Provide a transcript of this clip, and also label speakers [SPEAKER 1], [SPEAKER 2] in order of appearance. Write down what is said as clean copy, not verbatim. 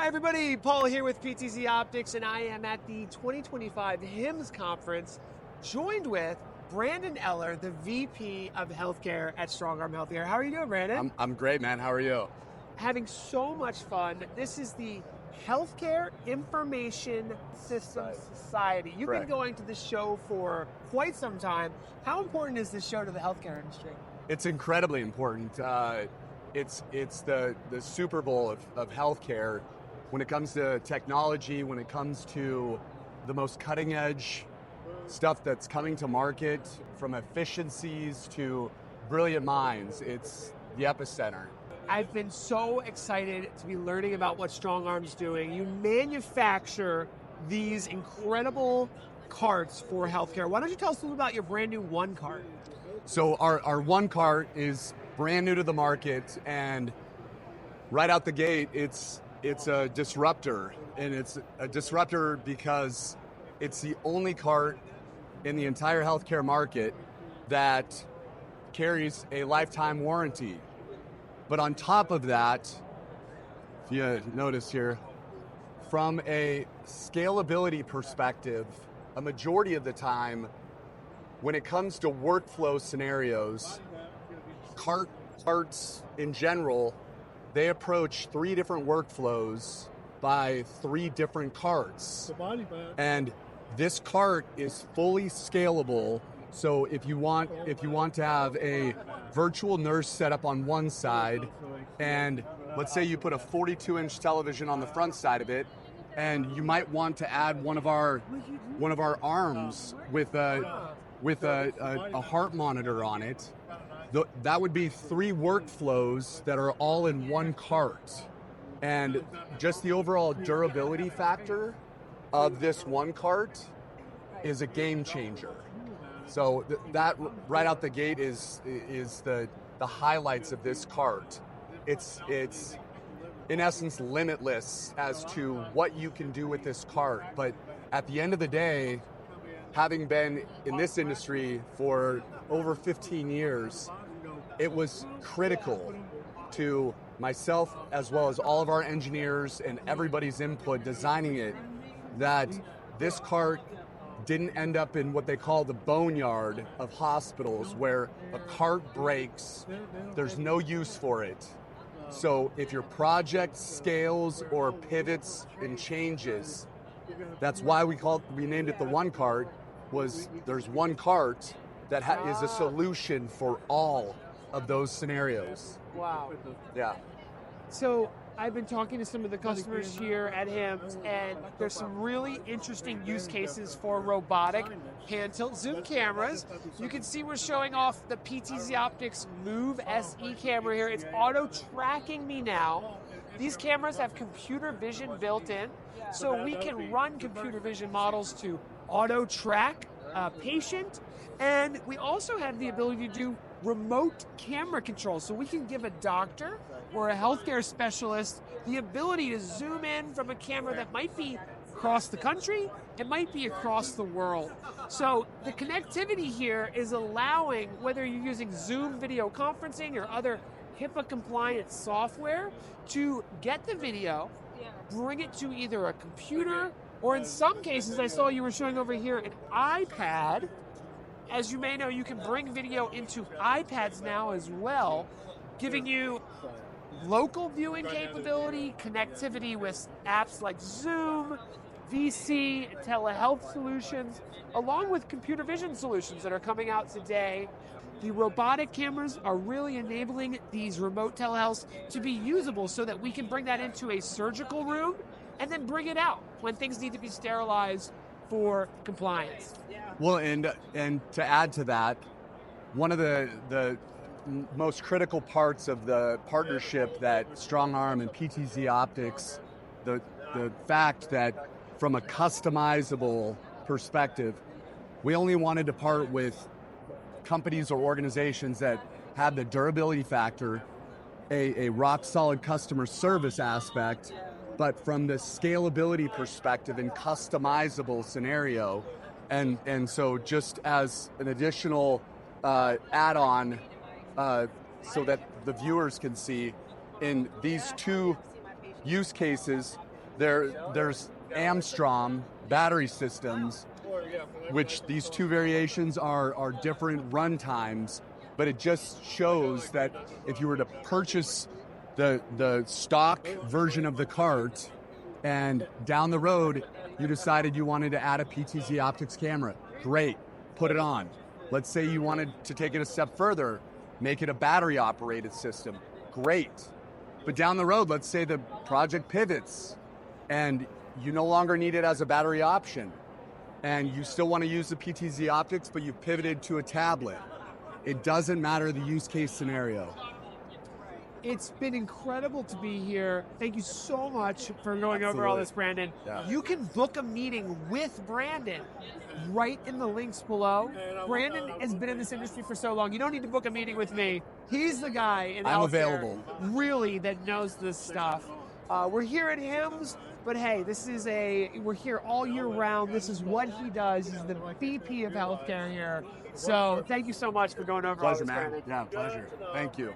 [SPEAKER 1] Hi everybody, Paul here with PTZ Optics, and I am at the 2025 HIMSS conference, joined with Brandon Eller, the VP of Healthcare at StrongArm Healthcare. How are you doing, Brandon?
[SPEAKER 2] I'm great, man. How are you?
[SPEAKER 1] Having so much fun. This is the Healthcare Information Systems Society. You've
[SPEAKER 2] Correct.
[SPEAKER 1] been going to this show for quite some time. How important is this show to the healthcare industry?
[SPEAKER 2] It's incredibly important. It's the Super Bowl of healthcare when it comes to technology, when it comes to the most cutting edge stuff that's coming to market, from efficiencies to brilliant minds. It's the epicenter.
[SPEAKER 1] I've been so excited to be learning about what StrongArm's doing. You manufacture these incredible carts for healthcare. Why don't you tell us a little about your brand new OneCart?
[SPEAKER 2] So our OneCart is brand new to the market, and right out the gate, it's a disruptor, and it's a disruptor because it's the only cart in the entire healthcare market that carries a lifetime warranty. But on top of that, if you notice here, from a scalability perspective, a majority of the time, when it comes to workflow scenarios, carts in general, they approach 3 different workflows by 3 different carts. And this cart is fully scalable. So if you want to have a virtual nurse set up on one side, and let's say you put a 42-inch television on the front side of it, and you might want to add one of our arms with a heart monitor on it, that would be 3 workflows that are all in one cart. And just the overall durability factor of this one cart is a game changer. So that right out the gate is the highlights of this cart. It's in essence limitless as to what you can do with this cart. But at the end of the day, having been in this industry for over 15 years, it was critical to myself as well as all of our engineers and everybody's input designing it that this cart didn't end up in what they call the boneyard of hospitals, where a cart breaks, there's no use for it. So if your project scales or pivots and changes, that's why we named it the OneCart, was there's one cart that is a solution for all of those scenarios.
[SPEAKER 1] Wow.
[SPEAKER 2] Yeah.
[SPEAKER 1] So I've been talking to some of the customers here at HIMSS, and there's some really interesting use cases for robotic hand-tilt zoom cameras. You can see we're showing off the PTZ Optics Move SE camera here. It's auto-tracking me now. These cameras have computer vision built in, so we can run computer vision models to auto-track a patient, and we also have the ability to do remote camera control, so we can give a doctor or a healthcare specialist the ability to zoom in from a camera that might be across the country, it might be across the world. So the connectivity here is allowing, whether you're using Zoom video conferencing or other HIPAA-compliant software, to get the video, bring it to either a computer, or in some cases, I saw you were showing over here an iPad. As you may know, you can bring video into iPads now as well, giving you local viewing capability, connectivity with apps like Zoom, VC, telehealth solutions, along with computer vision solutions that are coming out today. The robotic cameras are really enabling these remote telehealths to be usable so that we can bring that into a surgical room and then bring it out when things need to be sterilized for compliance.
[SPEAKER 2] Well, and to add to that, one of the most critical parts of the partnership that StrongArm and PTZ Optics, the fact that from a customizable perspective, we only wanted to part with companies or organizations that have the durability factor, a rock solid customer service aspect, but from the scalability perspective and customizable scenario. And so just as an additional add-on so that the viewers can see, in these 2 use cases, There's Amstron battery systems, which these two variations are different run times, but it just shows that if you were to purchase the stock version of the cart and down the road you decided you wanted to add a PTZ Optics camera, great, put it on. Let's say you wanted to take it a step further, make it a battery operated system, great. But down the road, let's say the project pivots and you no longer need it as a battery option and you still want to use the PTZ Optics, but you've pivoted to a tablet. It doesn't matter the use case scenario.
[SPEAKER 1] It's been incredible to be here. Thank you so much for going
[SPEAKER 2] Absolutely.
[SPEAKER 1] over all this, Brandon.
[SPEAKER 2] Yeah.
[SPEAKER 1] You can book a meeting with Brandon right in the links below. Brandon has been in this industry for so long. You don't need to book a meeting with me. He's the guy in
[SPEAKER 2] I'm
[SPEAKER 1] healthcare,
[SPEAKER 2] available.
[SPEAKER 1] really, that knows this stuff. We're here at HIMSS, but hey, we're here all year round. This is what he does. He's the VP of healthcare here. So thank you so much for going over all
[SPEAKER 2] Pleasure,
[SPEAKER 1] this,
[SPEAKER 2] man.
[SPEAKER 1] Brandon.
[SPEAKER 2] Yeah, pleasure. Thank you.